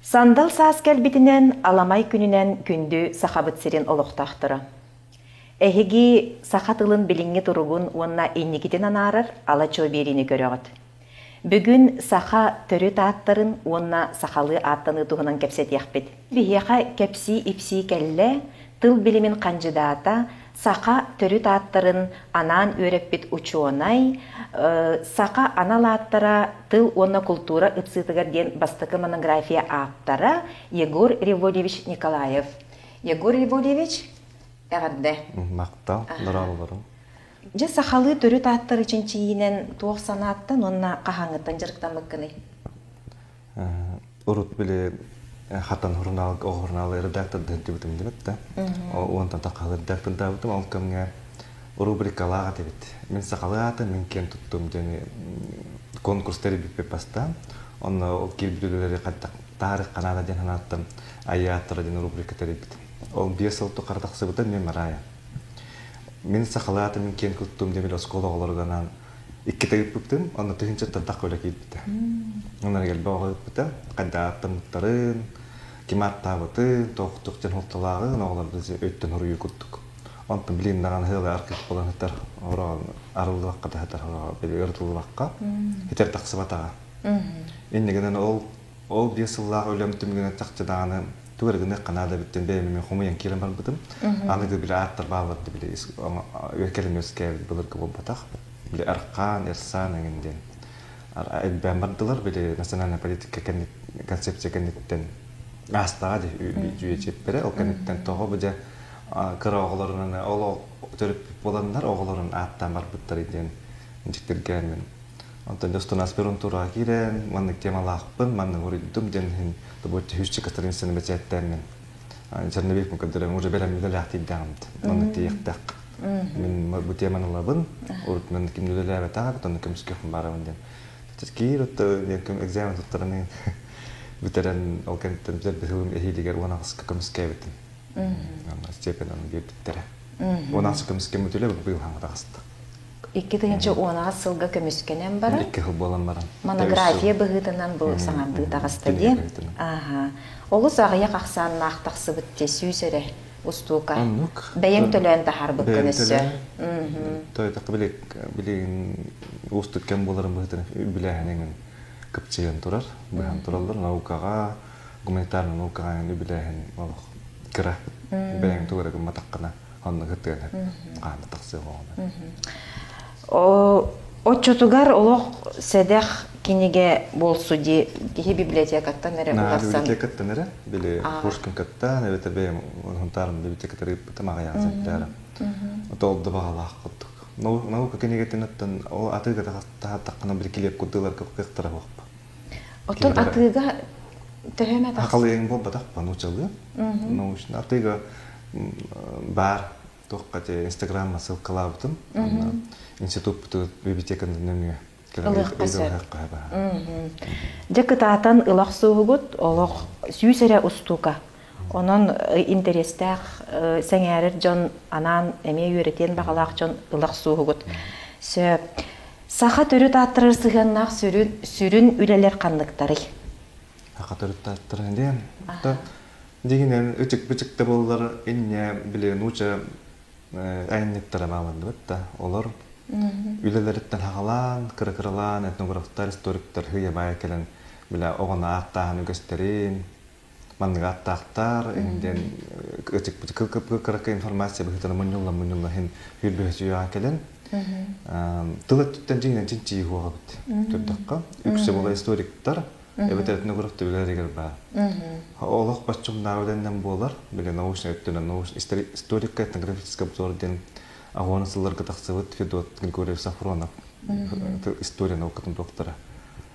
Сандал саас кэлбитинен аламай күнінен күнді сахабыт сирен олықтақтыры. Эхиги сахатылын билинги туругун уонна инникитин анаарар ала чоберини көрөгөт. Бүгүн саха төрү тааттарын уонна сахалы аттаны туһунан кепсетияхпит. Бихиэха кепси ипси келле тыл билимин канжыдаата саха төрү тааттарын анаан өреппит учуонай, саха аналааттара тыл уонна культура ытсытыгар ден бастыкы монография ааптара Егор Револьевич Николаев. Егор Револьевич, әғарда. Мақтал, нұралыларым. Же сахалы төрі тааттар için чиинен туох санааттан онна қахаңыттан жырықтан мүккіні? Урут біле хатан хурналык оғырналы редактор дәнті бүтім демет та. Оғантан тақалы редактор да бүтім, ол көмге рубрикалаға дебет. Мен сақалы атын мен кен тұттым және конкурстары біппе бастан. Оны ол келбілілері тарих қанада ден ханаттым аяттары ден рубрика теребет. Ол 5 жыл тоқардақсы бұтын мен марая. Мен сақалаты мен кен күттім демел оскола оларғанан 2 тегіп бүктім, оны түхінші тақ өлі кейт біті. Онар кел бағы бүті, қайда аттым мұттарын, кематта бұты, тоқтық жен холталағы, оғылар бізде өттен ұрыйы күттік. Онтын білейіндаған хылы арқиқ болан хеттер арылды баққа да хеттер өртілді баққа, хеттер тақсы батаға. Еннегенен ол 5 жыллағы өлемтімгені тақчыдағаны Тугергene Kanada bitten benim homoyen kilim var bıdım. Anıdı bile atlar bağladı bile ökelim öskev bulur ki bu batak. Bile arkan ersan enginden. Ben bardılar bile nasyonal politika konsepsiya kenitten asla de üye çepere o kenitten toho bile kıra oğullarının oğlu törüp olanlar oğulların attan var bıttar eden inciktir gelmen. Ondan dostun aspirantura giren, manlık temalaqpın, manlık uğraydum den Тобто хүйші катаринсені бәтеттәмен. Жерне бек мүмкіндірім, уже бәлем мүлі әқтейдіғамды. Оны тейіқтақ. Мен бұл теманы лабын, ұрыт мен кім мүлі әбет ағабет, оны кім үскеқім барауын ден. Кейір ұтты, экзамен тұттарының бүтерін ол кәнттен біздер бігілім әхейлігер оны ақысқа кім үскәбетін. Степен оны бейбіттері. Оны ақысқа кім үскем өтілі бұл ғаңғы дағысты. 2010 сылга көміскенен бары? 2 жыл болан барын. Монография бұғытынан бұл саңамды тағысты де? Олы зағыя қақсанын ақтақсы бұтте сүйсері ұстуға? Бәйім төлен тахар бұқ көнісі? Тойдақ білеген ұст өткен боларын бұғытын үбіләхінен көпчеген тұрар. Бұған тұралдар наукаға, гуманитарны наукаға үбіләхін кіра. Бәйім тұғырығы матаққына онны күттігені қағаны тақсы болғаны. Отчотугар олох седех кинеге болсу ди кихи библиотекаттан эре уларсан. Библиотекаттан эре, били Пушкин каттан, эбете бейм онтарын библиотекаттары бітім аға язаттары. Отолды бағалақ құттық. Наука кинеге тенеттен, ол атыға таққына бір келеп күттілер көптіктірі боқпа. Отон атыға төхеме тақсы? Ақалы ең бол бадақ ба, научалы. Атыға бар. Тоққате Инстаграмма ссылкалабытым. Институт библиотеканы нөмге. Илық қасыр. Декі таатан илақ суығыт, олық сүйсері ұстуға. Onun interestәқ сәңәрір жон анан әме үйретен бағалақ жон илақ суығыт. Сақа түрі тааттырыр сығаннақ сүрін үлелер қандықтары. Сақа түрі тааттырыр ден. Дегенен үчік-бүчікті болылар енне білеген ұча әйіннеттері мағыланды бітті. Олар үлелеріттен хағалан, кірі-кірілан, этнографтар, историктар хүйе бая келен оғына аттағын үгестерін, манныға аттақтар, еңден үчік-бүчік кірі-кірі информация бұхытаны мұнюлла хен үйілбіғі жүйеға келен. Тылы түттен жеңінен жинчиі хуаға бітті. Түрдіққа. Үксі бола историктар, evet etnografta bilir var. Allah başçımda öğrenden bolar, bile nauşna öttünen nauş istorik etnografik obzorden ağonasılar kataqsıvıt Fedot Grigoriev Safronov история наукатын доктора.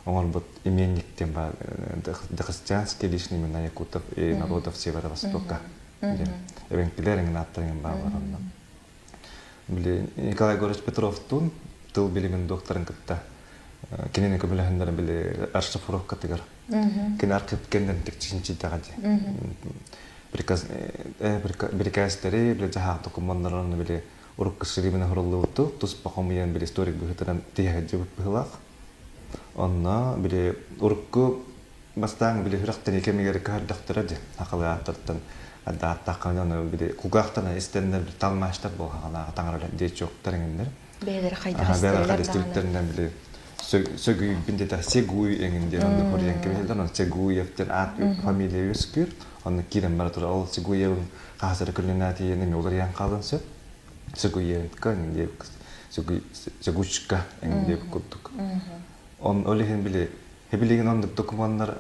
Он вот именниктен бар христианский лишний имена якутов и народов Северо-Востока. Евангелиярин аттарин бар барында. Били Николай Егорович Петров тун тыл билимин докторын кытта. Кенен көмөлөһүндөр биле аршифровка тигер. Кен архив кенден текчинчи тагади. Приказтери биле жаха документтарын биле урукка ширибине хорулууту, тус пахомиен биле историк быхытынан тиһэ жибып быхылак. Онна биле урукку бастаң биле хүрәктен икемегер кардактыр ди. Акылааттан аттакканы биле кугактана истеннер бир талмаштар болгана таңар дей жоктар эңиндер. Бейлер Бейлер кайдастырыптарынан биле сөгүй биндета сегуй эңиндер аны көрген кебелден сегуевтен ат фамилия өскүр. Аны кирен бар тура ол сегуевин казыр күлүнати эми олар ян калынсы. Сегуевин каңде сегучка эңде куттук. Он олеген биле хебилеген ондук документтар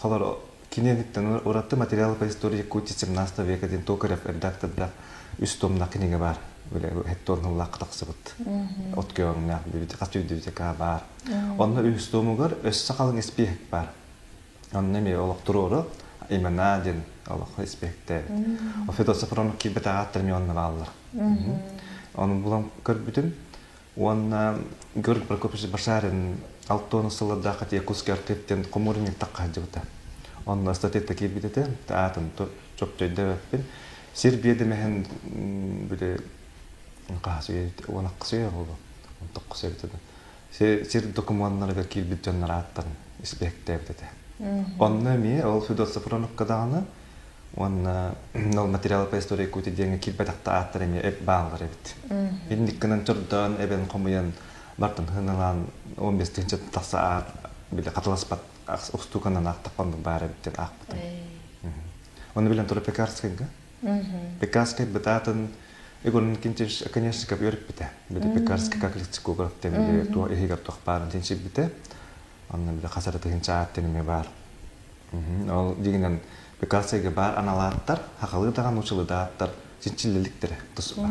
калар кинеликтен уратты материалы по истории кути 17 века ден Токарев редакторда үстомна книга бар. Биле хеттон лактаксыбыт. Откёңнак бит кастүйдүтека бар. Онда үстомугар өс сакалың испек бар. Анны ме олок туруру имена ден олок испекте. Офедо сафрон кибета аттырмы онна баллар. Onun bulan körbütün, onun görg Prokopyevич Башарин алтон сылада хати кускартеттен комурник таккажыбыта. Onun statette кибитете, таатын çok дөйдөппен. Сербияда мехен биле касы оны кысы болду. Он токсы битеде. Сер документтарга кибит жаннар аттан испектеп дете. Онны ме ол Федор Сафронов каданы он материалы по истории кути деньги кибетакта аттарыми эп баалар эбит. Биндиккенен турдан эбен комуян бартын хыналан 15-нче таса биле катыласпат устуканан актапанды бар эбиттен акпыт. Оны билен тура Пекарскийга. Пекарский битатын игорн кинчиш конечно как юрпите. Биле Пекарский как лексикограф темеле то игар тохпарын тенчип бите. Анны биле хасараты хинча аттенеме бар. Ол дегенен Пекарскийга бар аналаттар, хакылы даган учулдаттар, синчилдиктер тусба.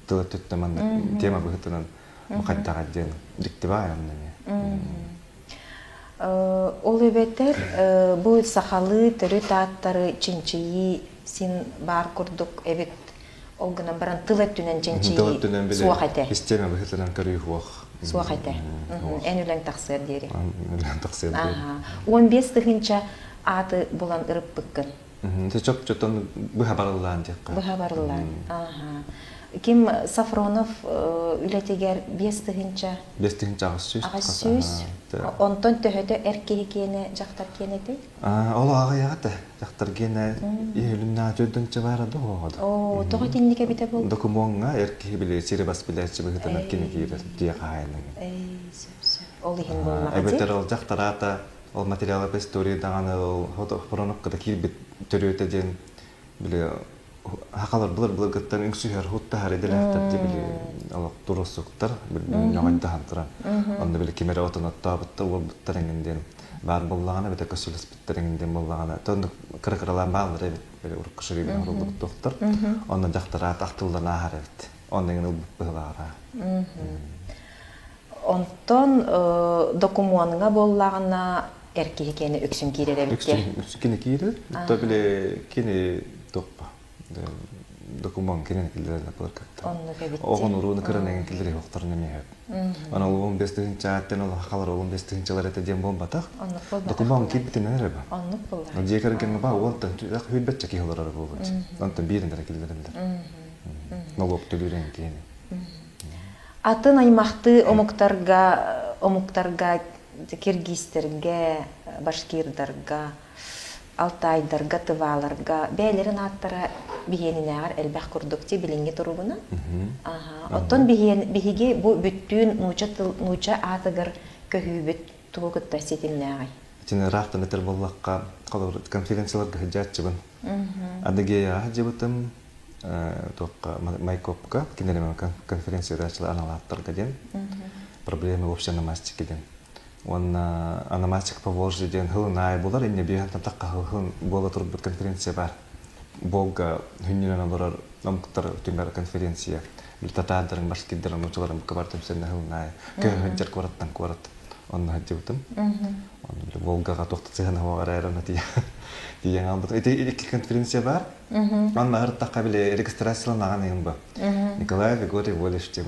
Тылы төттөмөн тема быгытынан мукаддага ден диктеба янны. Ол эбеттер бу сахалы төрү тааттары чинчии син бар курдук эбит ол гына баран тылы түнен чинчии суакате. Система быгытынан көрүх. Суакате. Энүлен таксыр дери. Энүлен таксыр. 15 тыгынча аты булан ырып быккын. Те çok çötön bu habarlan diye. Bu habarlan. Aha. Kim Safronov ületeger 5 tыгынча. 5 tыгынча süs. Onton töhötö erkekene jaktar keneti. Ол ага ягата. Жактар гене июлүнна жөдөнчө барады оод. О, тоо тиннике бите бол. Документга эркек биле серебас билечи быгытан кенеги дие кайны. Сөп. Ол ихин болмак. Эбетер ол жактарата ол материалы по истории даганы ол фотофороноккада кирбит төрөтө ден биле хакалар булар гыттан үңсүгөр хутта хаределактар деп биле ал турусуктар нягайда хантыра. Анда биле кемере отонотта бутта ол буттарыңден бар боллагана бете көсүлүс биттериңден боллагана тондук кыркыралар баалар биле урукшыгы биле урулук доктор. Анда жактара тактылдан ахарет. Онден ул булара. Онтон документга боллагана эркекени өксүн киреребитте. Өксүн кире, то биле кени топпа. Документ кенен килдерне плакатта. Онну кебитте. Огон уруны кырынан килдере вакыттарына мехеп. Ана ол 15-нче аттен ол хакалар 15-нчелер эте дем бомбата. Документ кибитен эреба. Онну болла. Декерген ба онтан жак хүлбетче килдерер болбут. Онтан биринде килдерелер. Налог төлөрен кени. Атын аймакты омуктарга киргизтерге, башкирдарга, алтайдарга, тываларга бээлерин аттара бихенинегар элбэх курдукти билинги турубуна. Оттон бихиги бу бүттүүн нуча атыгар көһүүбүт тугутта сетилнегай. Тине рахтан этер боллакка калыр конференцияларга хажатчыбын. Адыгея хажыбытым тоққа майкопка кинелеме конференцияда ачылы аналаттарга ден проблемы общеономастики ден. Он аномастик по Волжье ден хылынай болар, инне бейхантан таққа хылын бола тұрып конференция бар. Болга хүннен олар номктар өтімбер конференция. Татадарын, башкиддарын, учыларын бұқабартым сәнне хылынай. Көхінчер квараттан кварат. Оны хаддебутым. Волгаға тоқтатсығын хавағар айрана тиен албыт. Эти конференция бар. Он мағырт таққа біле регистрацияланаған ең ба. Николай Григорьев Волеш деп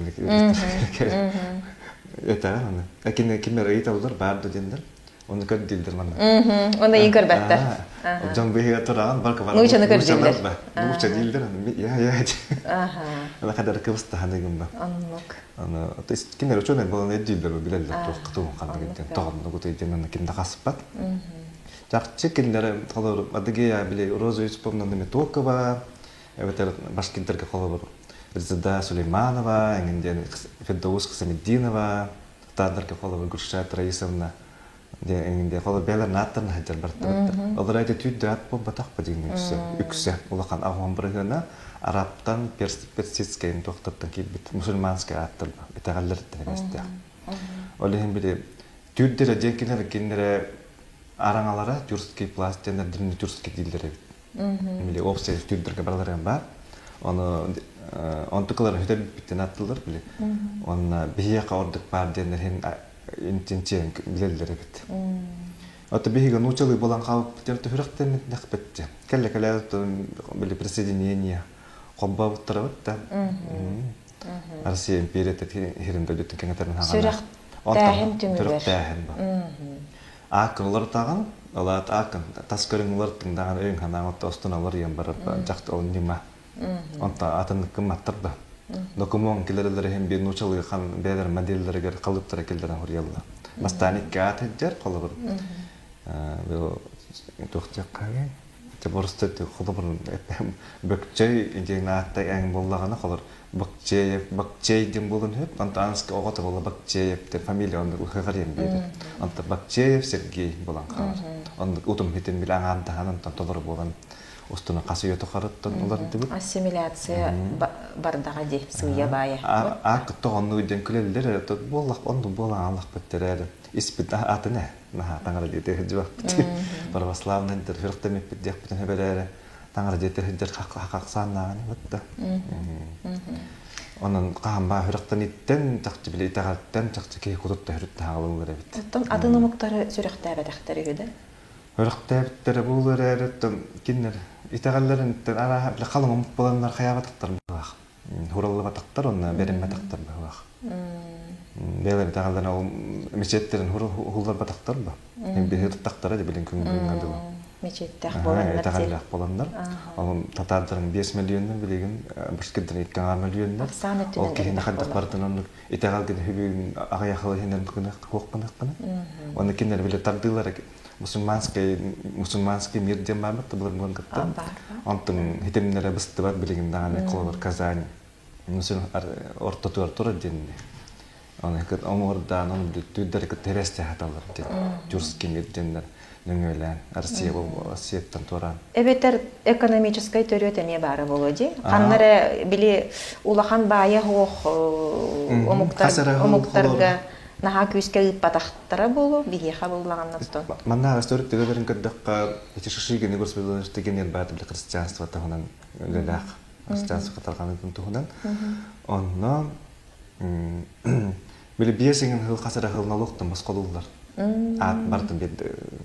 это аны. Әкене кемер әйт алдар барды дендер. Оны көр дилдер мана. Оны ең көрбәттер. Жан бейге тұраған барка бар. Нучаны көр дилдер. Нуча дилдер. Я. Ана кадар кыбысты ханегім ба. Аннук. Аны, то есть кемер өчөнен болан дилдер билелер тоқту қанды кеттен. Тоғын нұғыт ейтен аны кемді қасып бат. Жақсы келдері қалар Адыгея біле Роза Юсуповна Метокова, эбетер башкиртерге қалар Резеда Сулейманова, эңенден Фердоус Хасамиддинова, тадырге қалар Гүлшат Раисовна, эңенде қалар бәлер наттарын хаджар бартты. Олар айда түйді ат бұл батақ ба деген үксі. Олақан ағуан бірігіна Арабтан персидскайын тоқтаттан кейбіт мусульманскай аттыр ба, етағалар дінеместі. Олеген біле түйдері декенер кенері араңалара тюркский пласт және древний тюркский дилдері биле опция түйдерге барларым бар. Оны онтукалар хөтер биттен аттылар биле. Оны бияқа ордық бар денер хен интенчен билелдері бит. Ота бихига нучалы болан қауып терті хүріқтен нәқпетті. Кәлі биле присоединение қобба бұттыра бұтта. Россия империята херімді өттің кәңетерін хағана. Сүріқ тәхін түмілер. Сүріқ тәхін ба. Ақын олар тағын, олар ақын тас көрің олар тыңдаған өң ханан отта остын олар ен барып жақты ол нема. Онта атынық кім аттыр ба. Докумон келерілері хем бен учалы қан бәдер моделдерігер қалыптыра келдерін хұрялы. Мастаникке аты жер қолы бір. Тоқтияқ қағай. Борысты құды бір бөкчей деген аттай әң болағаны қолыр. Бакчеев болын хөп, анта анысқы оғаты болы Бакчеев деп фамилия онды ұқығар ем бейді. Анта Бакчеев Сергей болан қалар. Онды ұтым хетін білі аңантаған антан толыр болан ұстына қасы өті қарыттын олар дебіт. Ассимиляция бардаға де, сүйе бая. Ақытты онды өйден күлелдер, онды болан алық бөттер әрі. Испит аты не? Таңыры дейті хүджі бақпыты. Православный фирқтамеп бітдек бітін хөбер әрі. Таңыр жетер хүддер қақсаннағаны бұтты. Оның қағанба хүріқтен еттен, жақсы біле итағаттен, жақсы кей құдытты хүрітті ағылың көрі біт. Оттон адын ұмықтары сүріқті әбәдәқтері үді? Хүріқті әбіттері бұл өрі әрі, кенер итағаларын қалың ұмық боланлар қаябатықтар бұғақ. Хураллы батақтар, оны берім батақтар бұғақ. Бәлер итағаларына ол мечеттерін хулар батақтар бұ. Бәлер тақтары де білін күнгін ғадылы. Мечеттәқ боланлар те? Етағалақ боланлар. Татардарын 5 миллионнан білеген, біршкедден 2 миллионнан. Ақсаны түнен ол кейін қаддақ бардың оның етағалген хүбеген ағаяқылы хендерін қоқпанақпаны. Оны кенер біле тардылар мусульманский мирден бар бітті бұларын болан қытты. Онтың хетемнері бісті бар білеген дағаны қолыр Казань. Орта туар деніне. Оны ордан, оны түйдері тересте хаталар ден. Жүрскі мирдендер. Нөңөлән, Россияттан туран. Эбетер экономической төрөтө не бары болоди. Каннары били улахан бая хоқ омуктарга наха күскө патахтара болу, бихиха боллаганнан. Манна историк дегелерин каддакка этишишиге негорспедон тегенер барды били христианство тагынан лелах. Христианство каталганын тугунан. Онно били биесинген хыл касара хыл налогтан баскалуулар. Ат бардым бед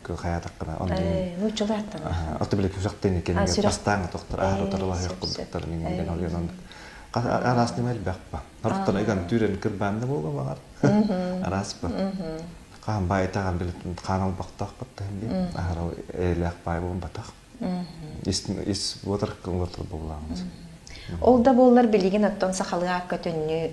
хаятаккана онды. Ну чулаттан. Аты биле күзактен экен бастаңы токтор арытарлар яккылдыктар менен алган онды. Арасны мел бакпа. Норттан эган түрен кирбанды болгон багар. Араспа. Кан байтаган биле канал бактак батты хемби. Ара элек бай болон батак. Ис вотер конвертер болган. Олда боллар билеген аттан сахалга көтөннү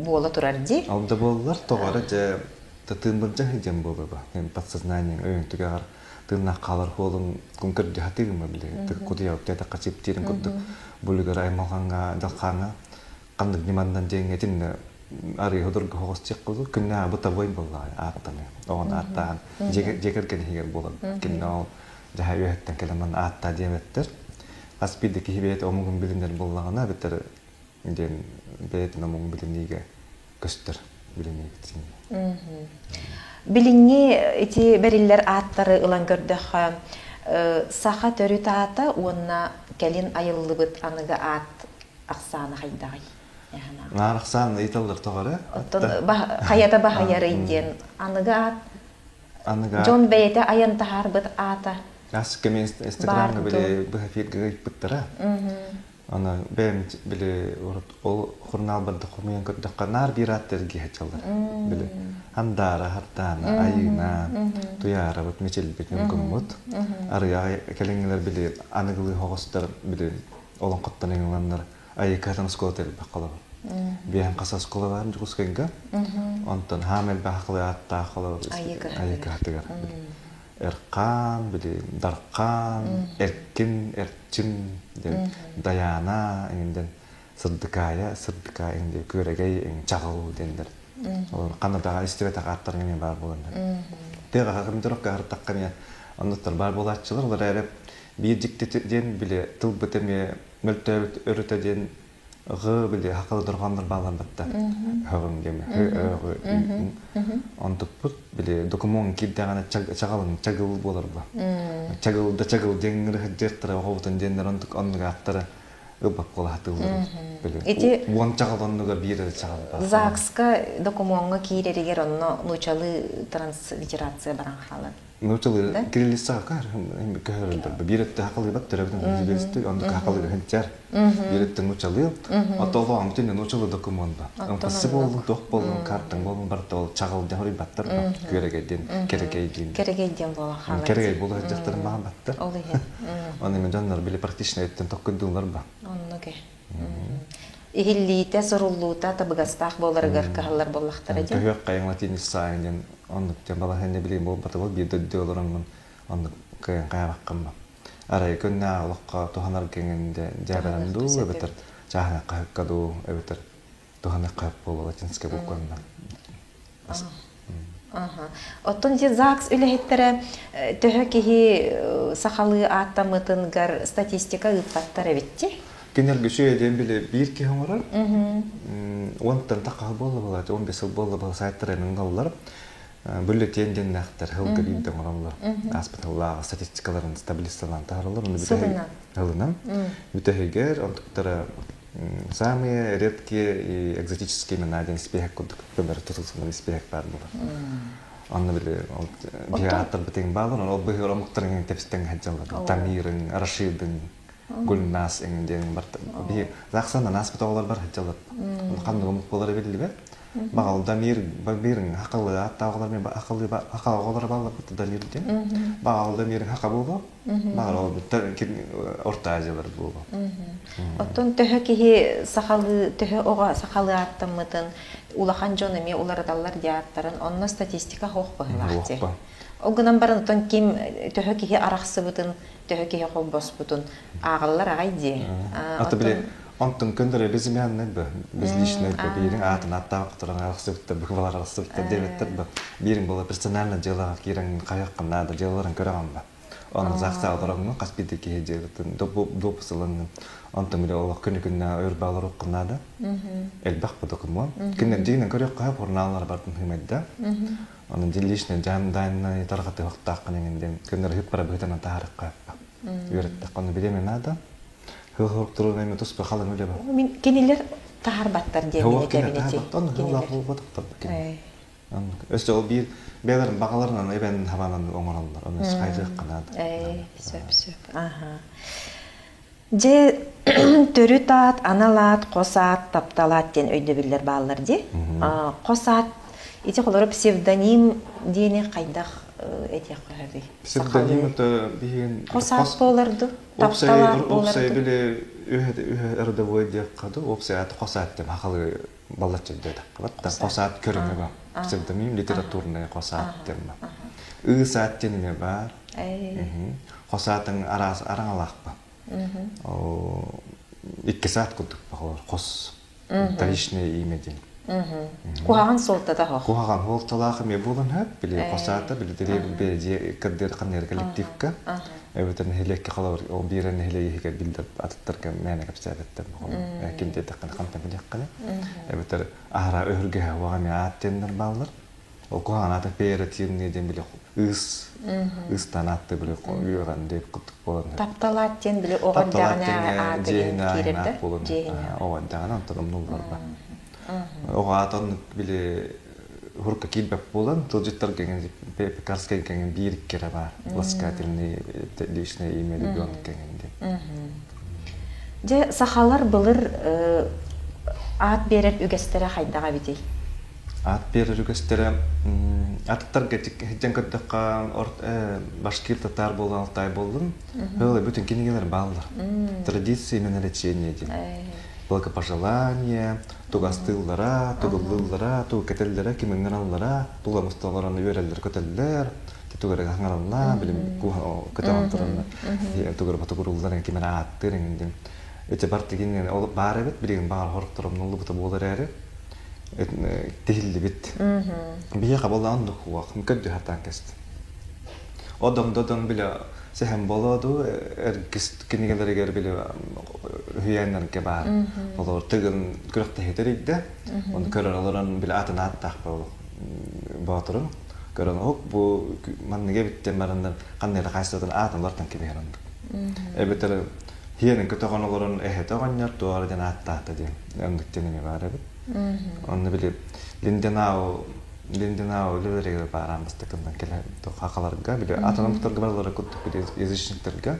бола турарди. Олда боллар тогары же тынбынча хижем болу ба. Мен подсознанием өйүнтүгөр тынна калар холун күнкөр жатыгым биле. Тек кудия өтөтө качып тирин кудду. Булгар аймалганга далканга кандык нимандан жеңетин ари hodurга хогос чеккылды. Күннө бута бой болла аттаны. Огон аттан жегерген хигер болот. Кино жахайыттан келеман атта деметтер. Аспиди кихибет омугун билинер боллагана бетер ден бетин омугун билиниге көстөр билиниге тин. Билинни эти бериллер аттары ылан көрдөк саха төрүт ата онна келин айыллыбыт аныга ат аксаны хайдагай. Нараксан италдар тогары. Хаята бахаяры иден аныга ат. Аныга. Жон бейте аян тахарбыт ата. Аскемен Инстаграмга биле бахафирге гыйпыттара. Ана бем биле ол журнал барды кумуян көрдөк нар бираттерге хачалдар. Биле андара хаттана айына туяра бут мечел бит мүмкүн бут. Арыга келеңелер биле аныгылы хогостар биле олон коттан эңландар айыкатын скотер бакалар. Биен касас кола бар жугускенга. Онтон хамел бакалы атта калар. Айыка хатыгар. Эркан, били Даркан, Эркин, Эрчин, Даяна, инден Сырдыкая, Сырдыка инде көрегей ин чагыл дендер. Олар Канадага истебет агаттар менен бар болгон. Тега хакымдырак картакканы аннаттар бар болатчылар, олар әреп бирдиктеден биле тыл бетеме мөлтөбөт өрөтөден гы биле хакыл тургандар балар батта. Хагым деме. Антыппут биле документ киддагана чагыл болар ба. Чагыл деңгер хәҗәттәре ховтан дендер антык анга аттары ыбап калатылар. Биле. Вон чагаланныга бире чагал. ЗАГСка документга киреригер онно нучалы транслитерация баран халы. Нучалы кириллиса кар кәрдер. Биретте хакылы бат төрөбүн билесте, анда хакылы хәҗәр. Биретте нучалы, аталган амтын нучалы документ ба. Антысы болду, ток болду, картың болду, барта ол чагыл дәһри баттар ба. Көрегеден, керегейден. Керегейден бола халы. Керегей болду хәҗәттәр баһа баттар. Ол иһе. Аны мен жаннар биле практично эттен токкындылар ба. Оннуге. Ихиллите соруллута табыгастах боларыгар кахаллар боллахтар эди. Төһөк кайын латинис сайын онны тембала хәнне биле бул батыбыл бир дөдөлөрөн онны кайын кайбаккан ба. Арай көннә алыкка туханар кеңендә җабаранду бетер. Жахна кайыккаду бетер. Тухана кайып болу латинскә букканна. Ага. Оттон же ЗАГС үлехеттере төһөкиһи сахалы аттамытынгар статистика ыппаттар битти. Кенерге шөйден биле бир ки хоңора. Онтан такал болу була, 15 ел болу була сайттарын галлар. Бюллетенден нахтар хылга бирден ораллар. Аспиталларга статистикаларын стабилизациялан таралар. Хылынан. Бүтегер онтуктара самые редкие и экзотические имена один спехак коддук. Например, тутулсунан спехак бар була. Анны биле биатар битен балар, ол быгыр омуктарын тепстен хаҗалар. Тамирин, Рашидин, Гульнас эңден бар. Би заксана наспиталлар бар хаҗалар. Кандай омук болары белилбе? Багал дамир бирин хакылы аттагылар мен акылгылар балар дамирден. Багал дамир хака болду. Багал ол орта азиялар болду. Оттон төһөкиһи сахалы төһө ога сахалы аттамытын улахан жонеме улардаллар диаттарын онно статистика хох баглахти. Огунан барын тон ким төһөкиһи араксыбытын төһөкиһи холбоспутун агаллар агайди. Аты биле Антон көндөрө безимен небе, без личный бирин атын аттак турган араксыбытта быгылар араксыбытта дебеттер бу. Бирин бола персонально делага кирен каяккан да делаларын көрөгөн ба. Аны закса аларымны каспидеки жебитин допусылын Антон биле Аллах күнү-күнү өрбалар окуна да. Элбак бу документ. Кинен дигинен көрөк кайып журналлар бардын химедде. Аны личный жандайны таргаты вактакын эңден көндөр хип бара бетен тарыкка. Үйрөттү. Аны билемен ада. Хылгып турган эме туспа халын үле бар. Мен кенелер тахарбаттар дегенде кабинете. Кенелер болуп Өстө ол бир белерин багаларынан эбен хабанан оңоралдар. Аны скайдык канат. Сөп. Ага. Же төрүтат, аналат, косат, тапталат ден өйдө биллер баалар ди. Косат ити колору псевдоним дене кайдах эти кырды. Псевдоним это биген косат болорду, тапталат болорду. Опсай биле эрдовой деп кады, опсай ат косат деп хакылы баллачы деді. Ватта косат көрүнө бар. Псевдоним литературный косат деп. Ысат дене бар. Косатын араңалак ба. Икки саат кудук бар. Кос. Таришный имя ден. Кухаган солтада хо. Кухаган солталах ме болон хап биле косата биле деребе кадер канер коллективка. Эбетен хелекке калар о бирен хелеге билдеп аттырга мене капсабеттер. Кинде таккан кампан билякканы. Эбетер ара өргө хаваганы аттендер балдар. О кухаган ата перетинне ден биле ыстан атты биле койган деп куттук болон. Тапталаттен биле огандагына аты кирерде. Ова дагана антырым нулар бар. Ога атын биле хурка килбеп болан, тылжыттар кеген пекарский кеген бирик кере бар. Ласкательный личное имя ребенка кеген. Же сахалар былыр ат берер үгестере хайдага битей. Ат берер үгестере аттар кетен көттөккан башкир татар болған Алтай болдун. Өлө бүтүн кинигелер балдар. Традиции менен лечение дейм. Благопожелания, тугастыллара, тугуллыллара, тугкетеллера, кимингеналлара, туламусталараны үйрелдер көтеллер, Tugur hangalna bilim ku ketawan turun tugur batukurullar ki mena attır engin ete bartigin ol barebet bilim bar hor turum nulu butu bolar ere tehilli bit biye qaballan du huwa mukaddu hatan kest odam dodam bile sehem boladu ergist kinigeleri ger bile hüyenler kebar olur tıgın kırıkta heterigde onu köralaran bile atın attaq batırın Karena bu mana gebitten marandar kanne la kaisatan aatan lartan kiberan. Beter hienen ketokan oloron tokannya tuara jana atta tadi. Andak tini me bare. Onna bile lindenao lelere param bastakan kela to hakalarga bile aatan mutar gabalar kut bile yazışniklerga.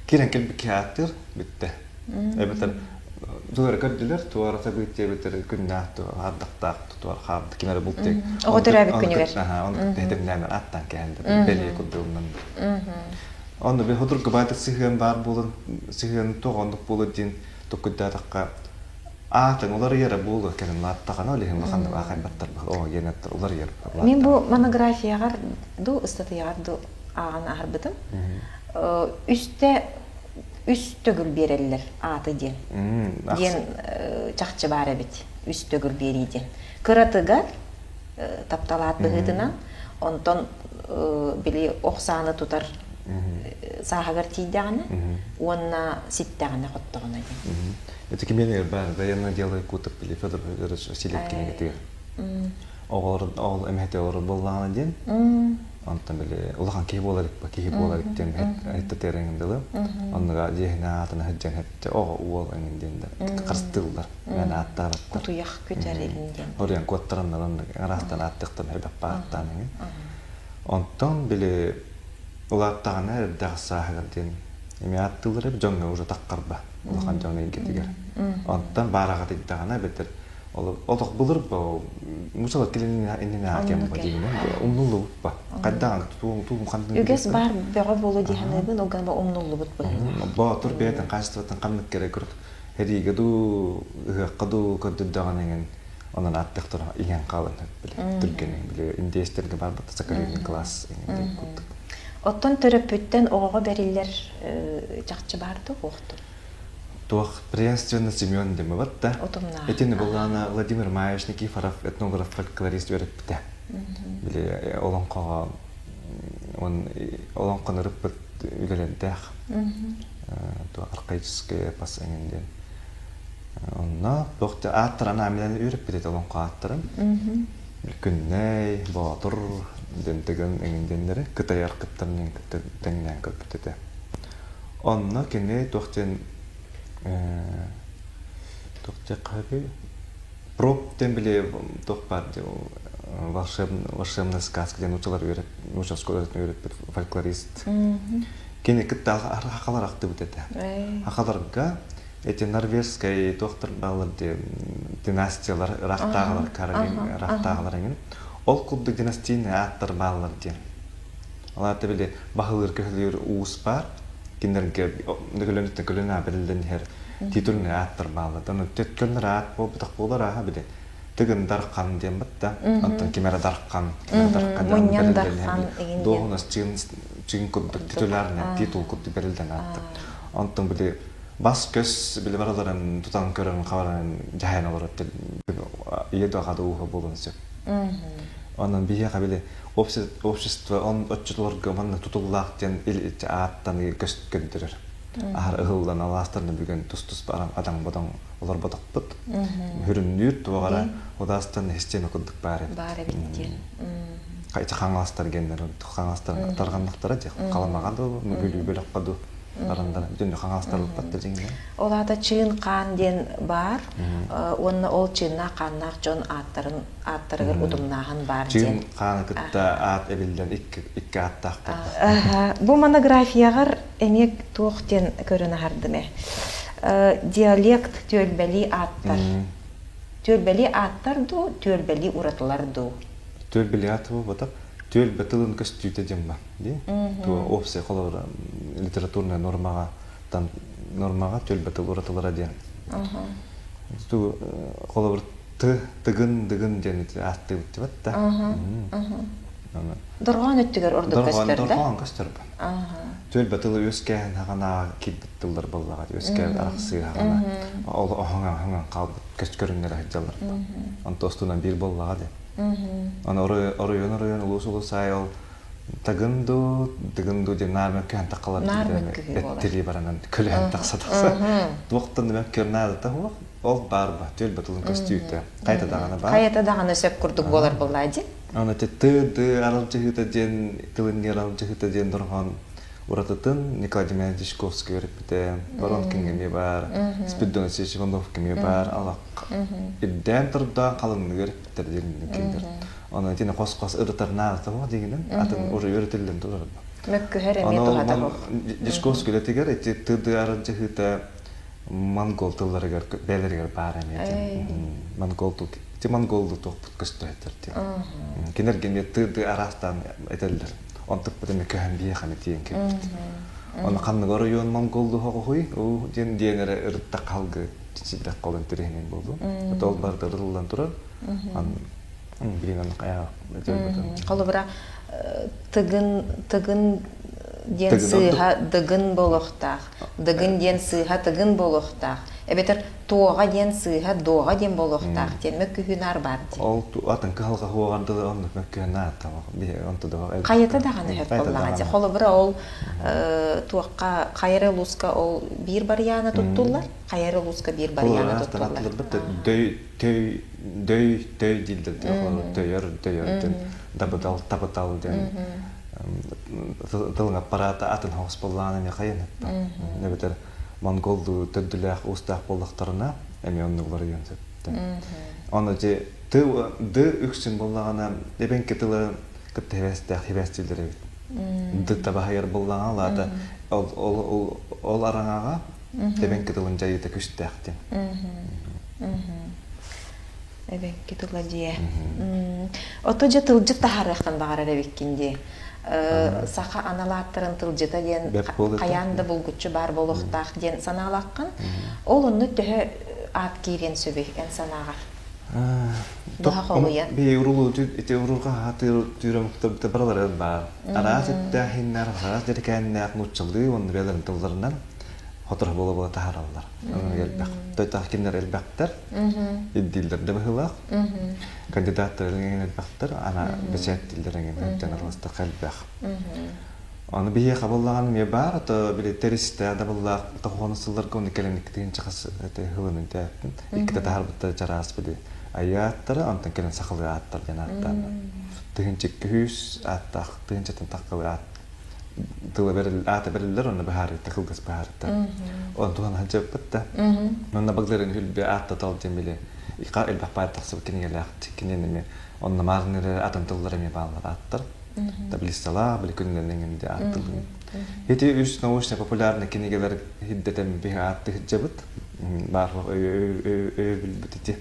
Kiren kelbi kaatir bitte. Beter Tuoda kaddiler tuoda tabiitti beter kunnaattu haddaqtaaqtu tuoda haabda kimera bultek. Odoraabik kunniver. Aha, on tehtävänä attan kääntä peli kudunnan. On be hodur gabaat siihen bar bulun siihen tuon buludin tukkudaataqqa aatan ular yara bulu kenen laattaqana olihin laqan aqay battar oo yenat ular yara. Min bu monografiyagar du istatiyar du ağan ahrbıdım. Üstögül bererler atı diyen. Diyen çakçı bare bit. Üstögül beriydi. Kıratıgar taptalat bıhıdına ondan bili oqsanı tutar sahagar tiydiğine onna sittağına qottağına diyen. Это кемені бар, военное дело кутып били Федор Федорович Васильевкине кетер. Ол эмхете олар боллағына ден. Антан били улахан кей боларик ба, кей боларик ден айтты тереңінділі. Онныға дегіне атына хыджан хетте оға уол әңінденді. Қарстылдар, мәні аттараттар. Кутуяқ көтер елінден. Ориян көттіріндар, арастан аттықтан хәбәп бағыттан. Онтан били улаттағына әрдіғі сағығыр ден. Эми аттылар эп жоңга уже таққарба. Улахан жоңга кетигер. Онтан бараға тейдіғана бетер. Олық бұлыр ба, мұсылы келінен әніне әкем ба дейін, ұмнулы бұт ба. Қайдаған туғым қандың... Үгес бар бәғі болу дейін әбін, оған ба ұмнулы бұт ба. Ба, тұр бәйтін қайшытыватын қамдық керек күрік. Әдейгі қыду көддіған әңін, онын аттық тұр ең қалын түргенің. Индестерге бар бұты сакалерин класс әңін күттік. Оттан төрөпүттен оғаға бәрілер жақчы барды оқты? Туах преемственно Семен демыват, да? Этини была Владимир Маевич Никифоров, этнограф, фольклорист верепте. Били олонқаға нырып үлелендех. Туа архаический эпос әңінден. Онна тоқты аттырана амилен үреппетет олонқа аттырын. Күннәй, батыр, дентеген әңіндендері, кытай арқыттарының күттеңнен көрпететі. Онна кене тоқтен Тоқты қаби проптен біле тоқпар волшебный сказка ден учалар үйреп, учал школатын үйреп фольклорист. Кене кітті ақалар ақты бұтеті. Ақаларға эти норвежская тоқтыр балыр династиялар, рақтағалар, карагин рақтағалар еңін. Ол құлды династийны аттыр балыр ден. Оларды біле бағылыр көхілер уыс бар. Киндерге нөкөлөнүттө көлөнө берилден хер титулны аттыр баалы. Аны төткөндөр ат болуп болар аха биде. Тыгын даркан дем батта. Антан кемера даркан, Моньян даркан деген. Доонос чын коддук титуларны титул кодду берилден атты. Антан биде бас көз биле бараларын тутан көрөн кабарын жайын олор өттү. Ийде агады уха болонсу. Анан бие кабиле общество он отчетлорга манна тутуллаактен ил аттан көсткөндүрөр. Ахар ыгылдан аластарны бүген тус барам адам бодан олар бодокпут. Хүрүнүр тугара одастан хестен окудук баары. Баары битти. Кайча каңастар гендер, каңастар таргандыктары же каламаган да мүгүлү бөлөк каду. Барандар бүтүн каңастарлык батты жеңге. Оларда чыын кан ден бар. Онна ол чыынна каннак жон аттырыгыр удумнаган бар ден. Чыын каны кытта ат эбилден икки аттак. Бу монографиягар эмек токтен көрүнө хардыме. Диалект төлбели аттар. Төлбели аттар ду, төлбели уратылар ду. Төлбели аттар бу Төл бетылын көстүйте жемба, ди? Туа опсе колор литературная нормага төл бетыл уратылара ден. Ту колор тыгын ден атты битти батта. Дорган өттүгөр ордук көстөр да. Дорган көстөр. Төл батыл өскән хагана кибиттилер буллага өскән араксы хагана. Ол хаңа калып көскөрүннәр хаҗалар. Антостунан бир буллага ди. Аны оройон улусу сайыл тагынду динарма кан такалар диде. Эттери баранан көлән таксатса. Вакыттан мәккернәдә та ол барба төл батылын көстүйтә. Кайта даганы бар. Кайта даганы сөп курдук болар буллади. Аны тетте аралжыгыта ден тылыннер аралжыгыта ден дурган урататын Николай Демьянович Дишковский репете Воронкинге бар, Спидон Сечевановке бар, алак. Идден турда калынны репетер дегендер. Аны тине кос ыртарна тама дегенен атын уже өретелден турар. Мөккө хереме тухата. Дишковский летегер тетте аралжыгыта монгол тылларыгар белергер бар эме. Монголду тоқпут көстөйтер тем. Кенерген тыды арастан этелдер. Онтуп бутеме көһөн бие хаме тиен кепт. Оны канны горойон монголду хогой, о денере ыртта калгы тичилде колон теренен болду. Тол барды рылдан турар. Билен кая Калыбыра тыгын ден сыйха дыгын болохтак. Дыгын ден сыйха тыгын болохтак. Эбетер тоога ден сыйха доога ден болохтак. Ден мөккүһүнар бар ди. Ол атын калга хуаганда онны мөккүнә тама. Би онто да. Кайта даганы хөп боллага ди. Холобыра ол туакка кайры луска ол бир барьяна туттулар. Кайры луска бир барьяна туттулар. Дөй дилдер. Дөйөр. Дабытал ден. Тылың аппарата атын хос болланы не кайын. Небетер монголду төддүләк устак болдуктарына эми оннуглар йөнсөттү. Аны же ды үксүн боллагана эбенке тылы кыттебестилдер. Ды табахайыр боллагалада ол араңага эбенке тылын жайыта күчтәкти. Эбенке тылы дие. Ото же тылжы тахарыхан багара ребеккинде. Саха аналаттарын тылжыта ден каянда булгучу бар болохтак ден саналаккан. Ол онны төһө ат кирен сөбү эн санагар. Доха холуя. Би урулу ите уруга хатыр түрөм тәбте баралар бар. Арасытта хиннар хас деркәннәк нучылды он белән тылларынан хатыр була тахаралар. Элбәк. Тойтак киндер элбәктер. Иддилдер дә бахылак. Кандидаттарның элбәктер ана бесәт дилдерәнгән тәнәрләстә калбах. Аны бие кабыллаган ме бар, то биле теристә дә буллар, тохонысылар көне келенек дигән чыгыс әтә хылын тәптен. Икедә тахарбытта чарас биле. Аяттар антан келен сакылы аттар янаттан. Тегенче күс аттак, тегенче тактакылы ат. Тылы берил ата бериллер оны бахары тахылгыс бахарта. Он туган хаҗап битте. Монда багларын хүлбе атта тал демиле. Ика элбах бар тахсып кинеләк, киненеме. Онна марнере атын тыллары ме баллар аттар. Таблистала, били күннәрнең инде аттыр. Эти үч научно популярны кинегелер хиддетем бе атты хаҗабыт. Бар билбитти.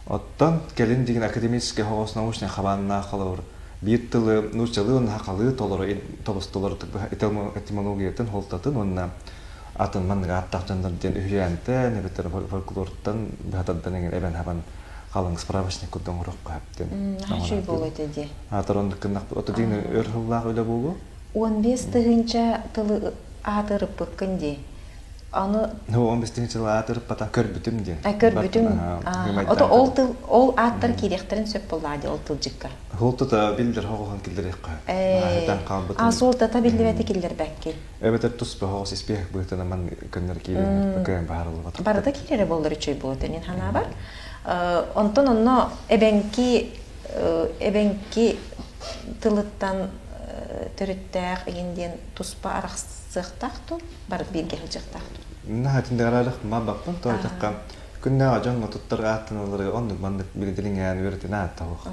Оттан келин деген академический хогос научный хабанна халыр. Бир тылы нучалын хакалы толору тобустолор этимологиятын холтатын онна атын манга аттактандар ден үйрәнте небетер фольклордан бахатадан эбен хабан калың справочник куддан урак каптен. Хачый болот эди. Атаронды кынак ото дин өрхуллак эле болу. 15 тыгынча тылы атырып быккынди. Аны 15 тыгынча атырып бата көрбүтүм ди. Көрбүтүм. Ото ол аттар керектерин сөп болду ол тылжыкка. Холтата билдер хогон килдерек ка. Солта та билдебети килдер бекки. Эбетер туспа хогос испех бытына ман көннөр килен бекен баарылып атат. Барда килере болдыр чөй болот энин хана бар. Онтон онно эбенки тылыттан төрүттәк инден туспа араксыктакту бар бирге хылжыктакту. Нахатинде аралык мабаппын тойтакка. Күннә ажан тоттыр аттыналары онны манда билдирилген өртенә тавык.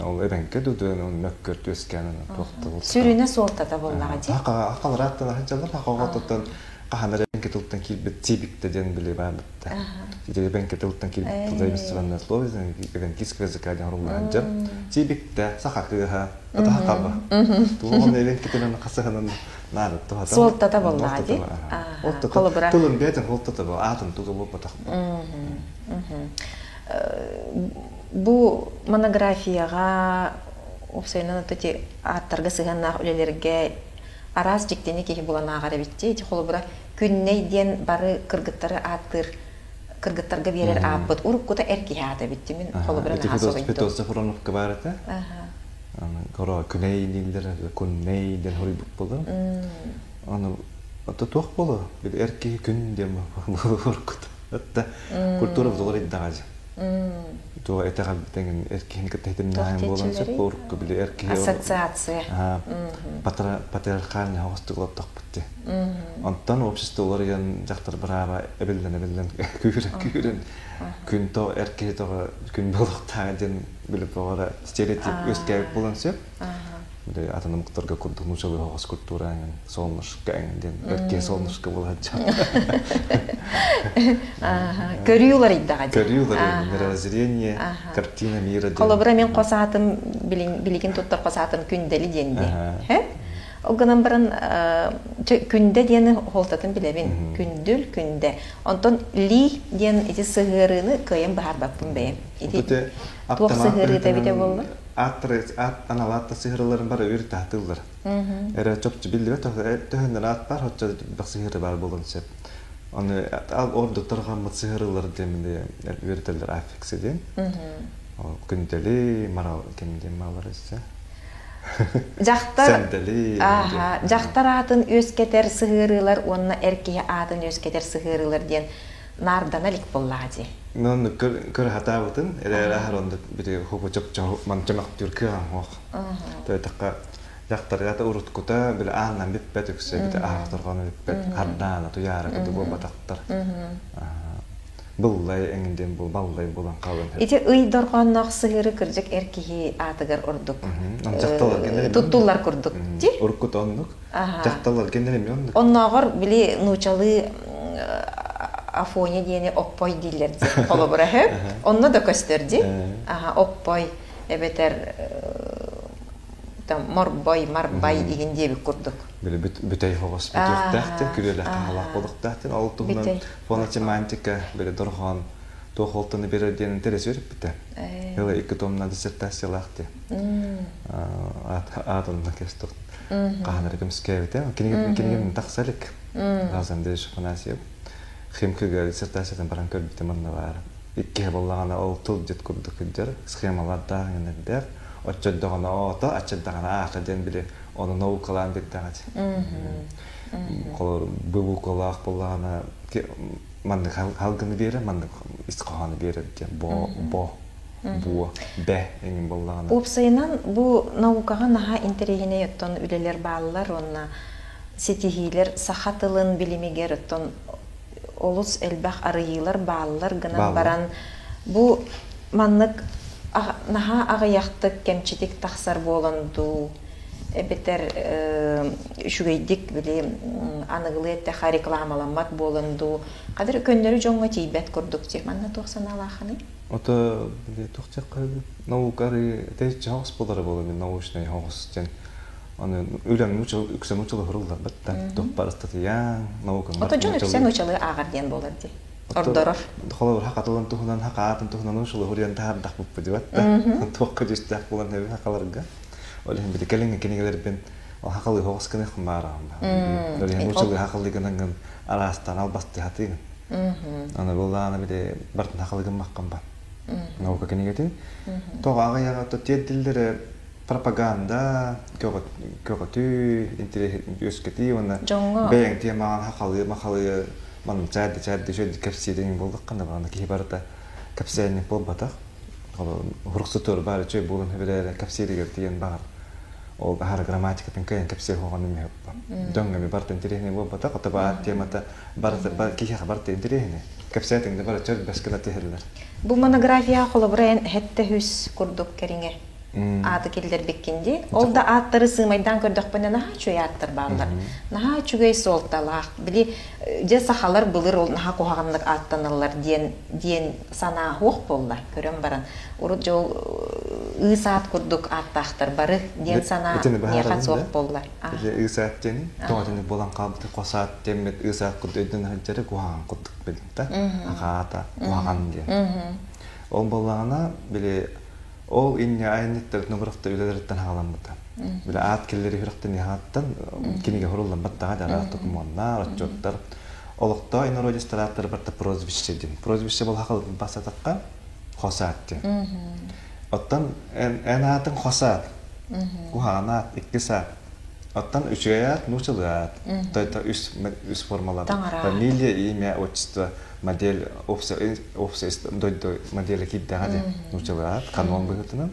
Ол эбенке дүдөн он нөккөр төскәнен токту. Сүрүнә солтата боллага ди. Акалраттан хаҗалар хакыгатан кахандар эбенке тоттан килбит тибикте ден биле бар битте. Диде эбенке тоттан килбит тузайбыстырган словизен эбен кискезека jarullan жер. Тибикте сахакыга атахакаба. Туган эбенке тенен касыгынан нары тухата. Солтата боллага ди. Колобра. Тулын бетен холтата бол атын тугылып батак. Бу монографияга Опсайнан тоти аттарга сыганнах үлелерге арас жиктени кихи буланаагар битти. Ти холобура күнней ден бары кыргыттары аттыр кыргыттарга берер аппыт. Уруккута эрки хата битти. Мен холобура наха соғайдым. Фитосы фуроновка барыта. Кора күней дилдер, күнней ден хорибук болу. Аны ата туақ болу. Бир эрки күн дем уруккута. Атта культура бузулар иддагажы. То это как бы эркин катетин наим болонса порку били эрки ассоциация. Патриархальный хостуглап тақпытты. Онтан обществолар ян жақтар браба эбелден күрен күн то эрки то күн болуктага ден билип бара стереотип өскәп болонса. Били атанымыктарга культурнучалы хос культураң солнышка ден эрки солнышка болат. Көрүлөр иддага. Көрүлөр мировоззрение, картина мира. Холобура мен косаатым билигин туттар косаатым күндели денди. Огынан баран күндө дени холтатын билебин. Күндүл күндө. Онтон ли ден ити сыгырыны кыйын баар баппын бе. Ити туак сыгыры да бите болду. Аналатта сыгырларын бар өйрі тахтылдар. Эре чопчу билди бет, төхөнден ат бар, хотча бак сыгыры бар болын сеп. Оны ал орду тұрған сыгырлар демінде өйрітелер аффикседен. Күндели, марал кемден малар өссе. Жақтар атын өскетер сыгырылар, онына эркеге атын өскетер сыгырылар ден нардана лик боллади. Non kör hata butun, era haronda bide hobo chop manchamak türküan hoq. Tötakka jaqtargata urutkuta bil aanan bippet ykse bide ahtargana bippet hardana tu yara kudu bo bataktar. Bullay engindin bu ballay bolan qalan. Ити ый доргоннак сыгыры кыржык эркеги атыгар урдук. Жакталар генелем. Туттулар курдук. Ти? Уркут оннук. Жакталар генелем оннук. Оннагыр били нучалы Афоня дiyeni оппой дилерди. Холобура хеп. Онно да көстөрди. Оппой эбетер там марбай деген деби курдук. Били бүтей хогос бүтөктәхтен күреләк халак булыктахтен алтыгынан фонатемантика били дорган тохолтыны берден интерес берип бите. Ела 2 томна диссертациялахты. Атонда кесток. Каханырым скевете. Кинеген таксалык. Lazım değiş fanasiyep. Химкага диссертациядан баран көрбүтө мында бар. Икки боллагана ол тул жет курдук жер схемаларда генелдер. Оччоддогона ото, аччоддогона акаден биле оны наукалан беттагат. Колор бубу колак боллагана манда халгыны бере, манда истиханы бере деп бу бе эңин боллагана. Опсайнан бу наукага наха интерегине yottон үлелер баалар, онна сетихилер сахатылын билимигер yottон олус элбах арыйлар баалар гынан баран бу маннык наха агаяктык кемчитик тахсар болонду эбетер шугайдик биле аныгылетте рекламаламат болонду кадыр көннөрү жоңго тийбет курдук же манна 90 алаханы ото биле тохчак наукары теж жагыс болары болду научный хогустен аны үләң мучал үксәм мучал хурулдар бетта топпарстаты я наука ото жон үксәм мучалы агарден болар ди ордорор холор хакатылан тухунан хакатын тухунан ушул хурян таардак буппу дибатта токка жистак болан хеби хакаларга олен бит келинге кенегелер бен ол хакалы хогус кене хмара олен мучал хакалыгынан арастан албасты хаты аны булана бит бартын хакалыгын маккан ба наука кенегети тога агаяга то теддилдер пропаганда көкөтү интерес өскөтү оны бең темаган хакалы ман чады жөд кепсиден болдук кандай бана кибарда кепсени болбатак хуруксутур бар чөй болун хебелер кепсидигер деген бар ол хар грамматикатын кайын кепсе хоган эме хеп дөңгөмү бар интересне болбатак атаба темата бар кихе бар интересне кепсетиңде бар чөй бескала техерлер бу монография холобрен хетте хүс курдук кериңе аты келдер беккенде. Ол да аттары сыймайдан көрдік біне наха чөй аттар барлар. Наха чөгей солталақ. Білі, же сақалар бұлыр ол наха қоғағанлық аттанылар ден сана хоқ болдар. Көрем баран. Урут жол ұсаат көрдік аттақтар бары ден сана неқат соқ болдар. Ұсаат дені, тоғатыны болан қабыты қосаат демет ұсаат көрді өйден әжері қоғаған көрдік білді. Аға ата қоғаған ден. Ол болағына білі ол инне айнеттер нуграфта үлелерден хагаламбыта. Биле ат келлери хирактан яхаттан киниге хоруллан баттага дараатык моннар отчоттар. Олокто инородисталаттар барта прозвище дин. Прозвище бол хакыл басатакка хосаат дин. Оттан атын хосаат. Куханаат иккиса. Оттан үчөят нучулаат. Тойта үс формалар. Фамилия, имя, отчество, модель, обстоятельства, дойдой модели киддагади нучулаат. Канон быгытынан.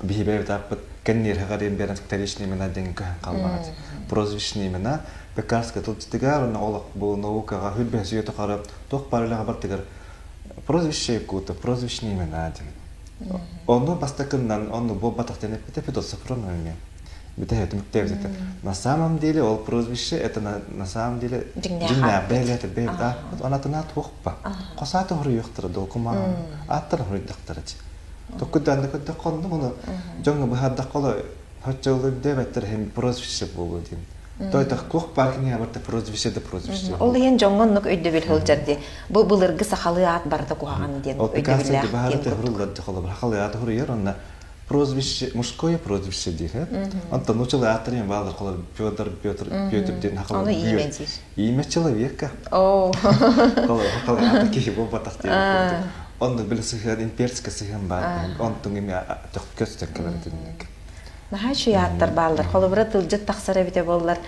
Бихибе таппыт кеннер хагарин берен вторичный имена деньги калбагат. Прозвищный имена пекарска тултигар на олак бу наукага хүлбе сүйөтө карап ток барылага бартыгар прозвище кута прозвищный имена ден. Оно бастакыннан оно бу батактен эпитет сафронами. Битэ на самом деле ол прозвище это на самом деле динна белет бебда она тана тохпа. Косаты хурюктыр долкума аттар хурюктырыч. Токудан да конду мону жонго бахадда коло хоччолуп дебеттер хем прозвище болгодин. Тойта кох паркине абарта прозвище да прозвище. Ол ен жонгоннук өйдө бил холжарди. Бу булыргы сахалы ат барда кухаган ден өйдө бил. Бахарта хурулладды коло сахалы ат хурuyер онна прозвище мужское прозвище дихет. Антон учила атрин балдар коло Пётр ден хакал. Имя человека. О. Коло хакал ат кихи бобатахти. Он билсихад имперска сихам бар. Он тунгими тохкөстөр келердин. Нахашу яаттар балдар. Холобра тылжыт тахсара бите боллар.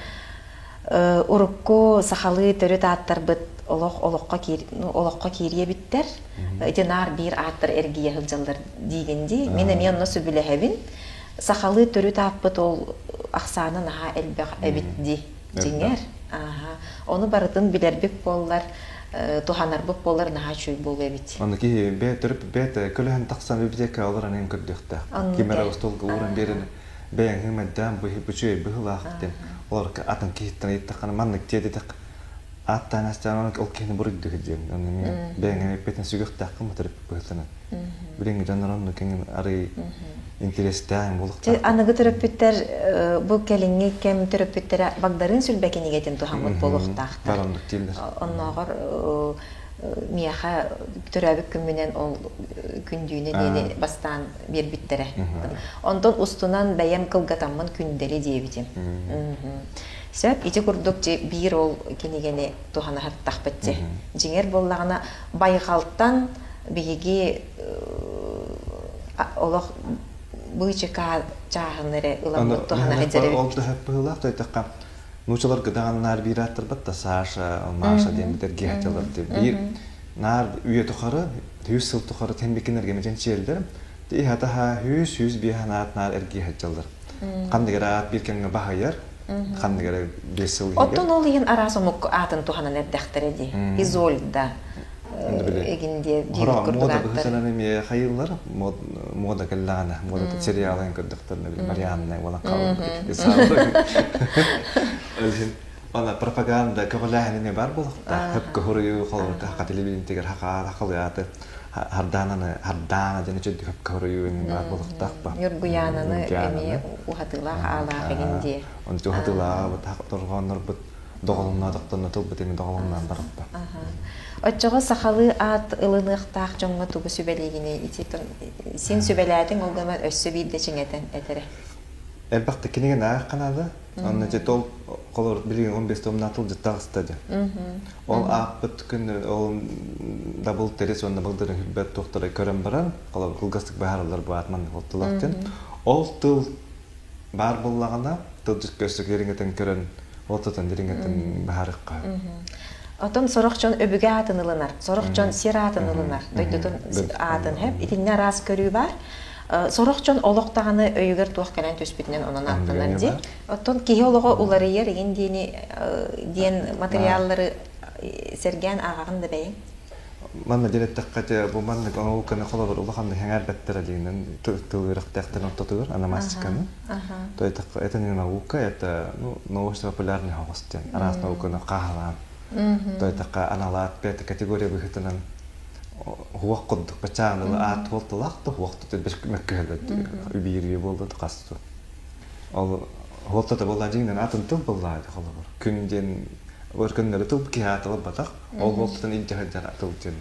Урукку сахалы төрөт аттар бит олоққа кирие биттер. Динар бир аттар эргие хылжалдар дигенди. Мен онно сүбүлэхебин. Сахалы төрөт аппыт ол аксаны наха элбек эбитди жеңер. Оны барытын билербек боллар. Туханар бу болар нахашу болбой бит. Аны ки бе төрөп бете көлөн таксан библиотека аларан эң көддөктө. Кимера устолга уран берен бен хемеддан бу хипчүй быхлахтем. Олар атын киттен иттакан маннык тедетек. Аттан астан ол кени бурыдды геден. Аны мен бен петен сүгөктак кымтырып быхтана. Билең жанран кен ары интерестен болуктар. Аны гөтөрөпүттер бу келиңи кем төрөпүттер багдарын сүлбекениге тен тухамыт болуктактар. Барамдык тилдер. Онногор мияха төрөбүк күмүнен ол күндүүнү деди бастан бербиттере. Онтон устунан бәям кылгатаммын күндери дебитим. Сөп ити курдук же бир ол кенегени тухана хаттакпытчы. Жеңер боллагана Байкалттан биги олох бычыка чагынere ыламыт тухана хеджере. Ол да хапылак тойтакка. Нучалар гыдаганнар бираттыр батта Саша, Маша демдер гехтелер деп. Бир нар үйе тухары, 100 жыл тухары тембекенерге мечен челдер. Ди хата 100 биханат нар эрге хеджалдар. Кандыгара биркенге бахаяр. Кандыгара 5 жыл. Оттон ол ен арасомук атын тухана нердехтереди. Изольда. Эгинде директор мода быхсананы ме хайыллар мода келлана мода сериалын көрдөктөрүнө бил Марианна вала калып кетти. Ана пропаганда кавалахны бар болукта. Хөпкө хорую колорка хака телевизион хакалыаты хардана жана чөдү хөпкө хорую бар болукта ба. Юргуянаны эми ухатыла ала эгинде. Он тухатыла торгонор бут доголунадыктан тылбытын доголундан бараппа. Отчого сахалы ат ылыныктак жоңго тугу сүбелегине ититон сен сүбеләтең ол гаман өссө бийде чиңетен этере. Элбакта кинеген аканады. Аны же тол колор билген 15 томна тыл жытагыстады. Ол апыт күн ол дабыл терес онда балдырын хүббет токтора көрөн баран, колор кылгастык баарлар баатман оттулактын. Ол тыл бар боллагана тыл жыткөсөк ериңетен көрөн ототон ериңетен баарыкка. Отон сорокчон өбүгө атын ылынар, сорокчон сир атын ылынар. Дойдотон атын хеп итинне раз көрүү бар. Сорокчон олоктаганы өйгөр туак келен төспүтүнөн онон аттанар ди. Отон киһиолого уларыйер индини ден материаллары серген агагында бей. Манна директаккате бу манна ооканы колобор улаханды хәңәрбәттер дигән тылырыктактан тотугыр анамастиканы. Тойтак это не наука, это новости популярный хавастен. Арас науканы кахалан. Тойтакка аналат пята категория быхытынан хуаккыдык бачааны ат болтулакты хуакты бир меккелет үбирие болду касту. Ал хотта болла жиңнен атын тыл боллады холобор. Күнден өркөннөрү тыл киятып батак. Ол болтун интихадар атылдын.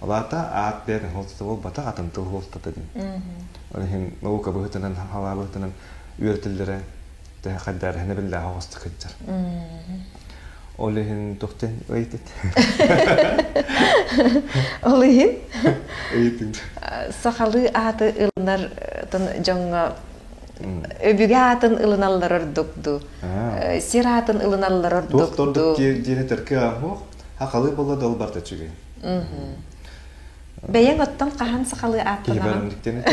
Олата ат берен холсты бол бата атын тыл холсты дедим. Олехин наука быһытынан хала быһытынан үйрөтүлдөрө тэ хаддар хана билла хосты кыджар. Олехин токтен өйтет. Олехин Өйтүн. сахалы аты ылнар жоңго өбүгө атын ылыналлар ордукту. Сиратын ылыналлар ордукту. Доктордук дене терке амох хакалы болла дол барта чүгө. Бәйен оттан кахан сахалы атын. Киберниктен.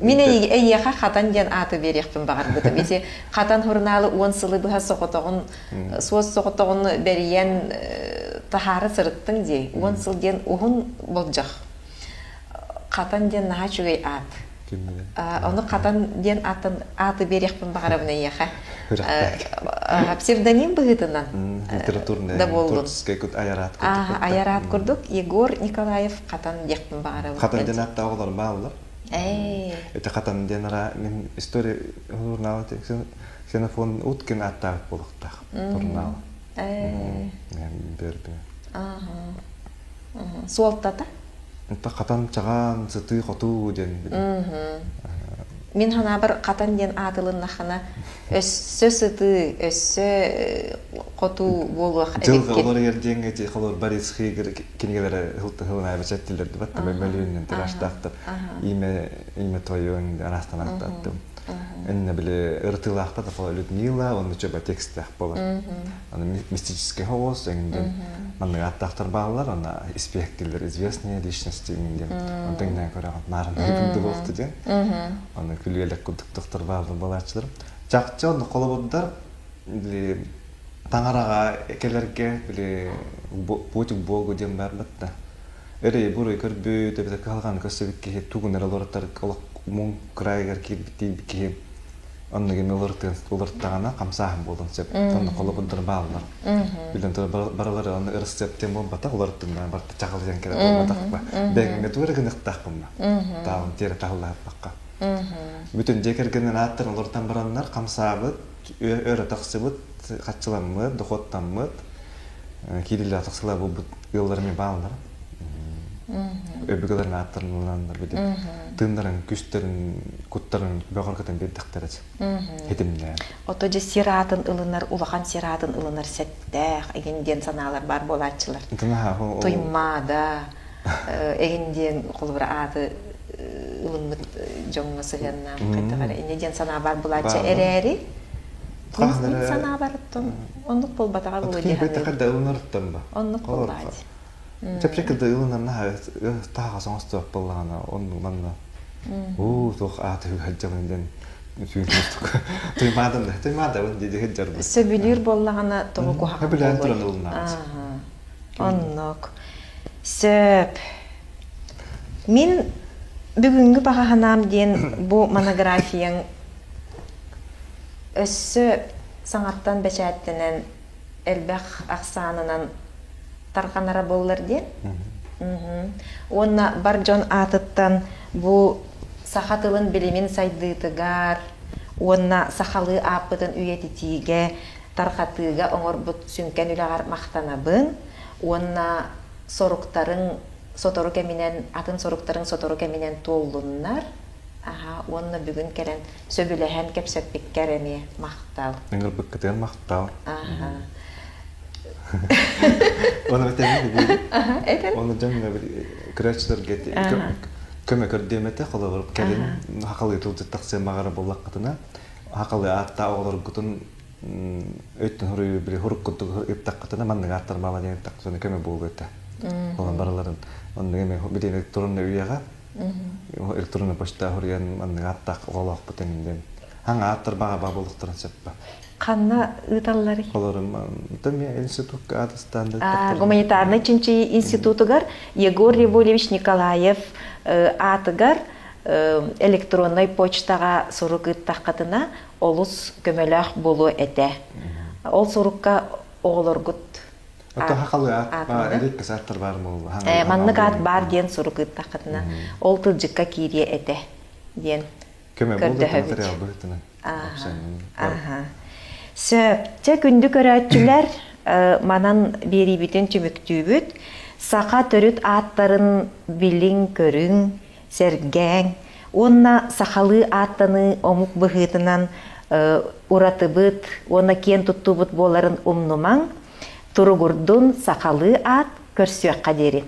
Мен эйяха хатан ден аты берекпин багар бутум. Эти хатан хурналы 10 сылы быха сокотогун, суос сокотогун бериен тахары сырыттың дей. 10 сыл ден ухун болжак. Хатан ден наха чүгей ат. Оны хатан ден аты берекпин багар бuna эйяха. Псевдоним быгытынан. Литературный. Творческий кут аярат курдук. Аярат курдук. Егор Николаев хатан декпин багар. Хатан ден атта оголор баалар. Это хатан ден ара мен история журналы Ксенофон Уткин атта болуктак журнал. Мен берди. Суолтата? Это хатан чаган сыты хоту ден. Мен хана бір қатан ден атылын нахана өссө сыты, өссө қоту болуақ әдеккен. Жылғы олар ерденге де қолар Борис Хейгер кенегелері ғылтығылын айбы жәттелерді бәтті мөлінен тираштақтыр. Име тойын арастан ақтаттым. Энне біле ыртылақта да қолар Людмила, оны чөбі текстақ болар. Мистический хоос, әңінден манның аттақтар бағылар, оны испектілер, известные личности әңінден. Онтыңнан көріған нарын айбынды болықты ден. Оны күлгелік күдіктіқтір бағылар боларчылар. Жақчы оны қолы бұддар, таңараға әкелерге бұтық болғы дем бар бәтті. Әрі бұры көрбі өтебеді қалған көсібікке туғын әрі мұң күрайгер кейбікке онны кеме олырттағана қамсағым болдың сеп, онны қолы бұддар бағылар. Білден тұры баралары оны ұрыс септен бол батақ, олырттың барты чағылден кері болматақ ба. Бәгінге туыры күніктақ бұмна. Тағын тері тағылар баққа. Бүтін жекергенен аттыр олырттан баранлар қамсағыбыд, өрі тақсыбыд, қатшыламыд, дұқоттанмыд, кейділі атықсыла бұл ұлдарымен бағылар. Өбігілерін аттырын ұландар беді. Тыңдарын, күштерін, құттарын бөғырғытын бердіқтірі. Хетімді. Ото же сиратын ылынар, улахан сиратын ылынар сәттәқ, егінден саналар бар болатшылар. Тоймада, егінден қолыбыр аты ылынмыд жоңғы сығыннан қайтығары. Енеден сана бар болатшы әрәрі. Несін сана барыттың? Онлық бол батаға болу дейін. Бәті қадда ылынарыттан ба? Онлық болады. Чапчекілді ылынарына тағы соңысты болғана, оның манна. Тоқ аты ғаджамынден тоймадым да, тоймада оны деді ғаджарды. Сөбілер болғана тоғы қоғақ болу. Хөбілән тұран ылынарыз. Онлық. Сөп. Мен бүгінгі бағағанам ден бұл монографияң өссі саңаттан бәчәттінен әлбәқ ақсанынан тарқанара болылар ден. Онна бар жон атыттан бұл сақатылын білемен сайдыйтығар, онна сақалы апытын үйетітіге, тарқатыға оңыр бұт сүнкен үлағар мақтанабын, онна соруқтарын сотору кәмінен, атын соруқтарын сотору кәмінен толлуннар, онна бүгін кәрін сөбіліген кәпсөппік кәріме мақтал. Әңгір бүккітен мақтал. Оны бәтәңі бейді. Оны жаңға бір күрәчілер кеті. Көмі көрдеметі қолы ғырып кәлін хақалы етілді тақсия мағара болақ қытына. Хақалы атта оғылыр күтін өттін хұры бір хұрық күтті үптақ қытына манның аттар мала дейін тақ соны көмі болғы өтті. Олан бараларын. Оны көмі бір электронны үйеға. Электронны почта хұрыян манның аттақ оғылақ бұтыңынден. Хаңа аттар баға ба болықтырын сөппі. Қанна ұталылары? Қоларым, үтіме институт адыстанды. Гуманитарный чинчи институтыгар Егор Львович Николаев атыгар электронный почтаға сұрық ұттаққатына олыс көмелақ болу әті. Ол сұрыққа оғылыр күт. Ото хақалы ат ба, әреккіз аттар бар мұл? Маннық ат бар ден сұрық ұттаққатына. Ол тұлжыққа кире әті ден. Көме болды материал бұйтыны. Сөп, күнді көрәтчілер манан бері бүтін түміктүйбіт. Сақа төрүт аттарын билин көрүң, сергәң, онна сахалы аттаны омук быхытынан уратыбыт, онна кен туттубут боларын умнумаң, туругурдун сақалы ат көрсөкка дери.